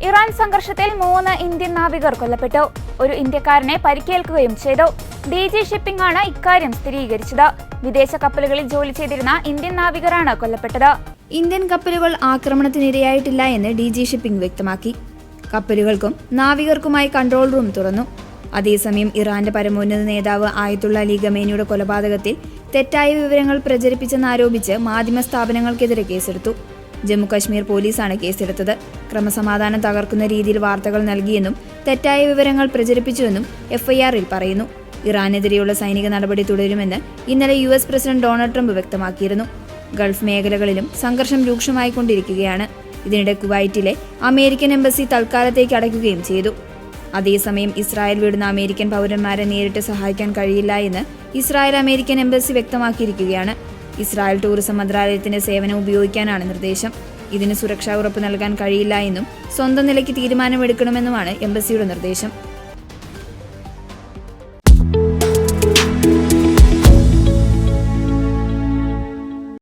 Iran സംഘർഷത്തിൽ 3 Indian നാവികർ കൊല്ലപ്പെട്ടു. ഒരു ഇന്ത്യക്കാരനെ പരിക്കേൽക്കുകയും ചെയ്തു. DG ഷിപ്പിംഗ് ആണ് ഇക്കാര്യം സ്ഥിരീകരിച്ചത്. വിദേശ കപ്പലുകളിൽ ജോലി ചെയ്തിരുന്ന ഇന്ത്യൻ നാവികരാണ് കൊല്ലപ്പെട്ടത്. ഇന്ത്യൻ കപ്പലുകൾ ആക്രമണത്തിനിരയായിട്ടില്ല എന്ന് DG ഷിപ്പിംഗ് വ്യക്തമാക്കി. കപ്പലുകൾക്കും നാവികർക്കുമായി കൺട്രോൾ റൂം തുറന്നു. അതേസമയം ഇറാന്റെ പരമോന്നത നേതാവ് ആയത്തുള്ള അലി ഖമേനിയുടെ കൊലപാതകത്തിൽ തെറ്റായ വിവരങ്ങൾ പ്രചരിപ്പിച്ചെന്നാരോപിച്ച് മാധ്യമ സ്ഥാപനങ്ങൾക്കെതിരെ കേസെടുത്തു. ജമ്മുകശ്മീർ പോലീസാണ് കേസെടുത്തത്. ക്രമസമാധാനം തകർക്കുന്ന രീതിയിൽ വാർത്തകൾ നൽകിയെന്നും തെറ്റായ വിവരങ്ങൾ പ്രചരിപ്പിച്ചുവെന്നും FIR-ൽ പറയുന്നു. ഇറാനെതിരെയുള്ള സൈനിക നടപടി തുടരുമെന്ന് ഇന്നലെ US പ്രസിഡന്റ് ഡൊണാൾഡ് ട്രംപ് വ്യക്തമാക്കിയിരുന്നു. ഗൾഫ് മേഖലകളിലും സംഘർഷം രൂക്ഷമായിക്കൊണ്ടിരിക്കുകയാണ്. ഇതിനിടെ കുവൈറ്റിലെ അമേരിക്കൻ എംബസി തൽക്കാലത്തേക്ക് അടയ്ക്കുകയും ചെയ്തു. അതേസമയം ഇസ്രായേൽ വിടുന്ന അമേരിക്കൻ പൗരന്മാരെ നേരിട്ട് സഹായിക്കാൻ കഴിയില്ല എന്ന് ഇസ്രായേൽ അമേരിക്കൻ എംബസി വ്യക്തമാക്കിയിരിക്കുകയാണ്. ഇസ്രായേൽ ടൂറിസം മന്ത്രാലയത്തിന്റെ സേവനം ഉപയോഗിക്കാനാണ് നിർദ്ദേശം. ഇതിന് സുരക്ഷാ ഉറപ്പ് നൽകാൻ കഴിയില്ല എന്നും സ്വന്തം നിലയ്ക്ക് തീരുമാനമെടുക്കണമെന്നുമാണ് എംബസിയുടെ നിർദ്ദേശം.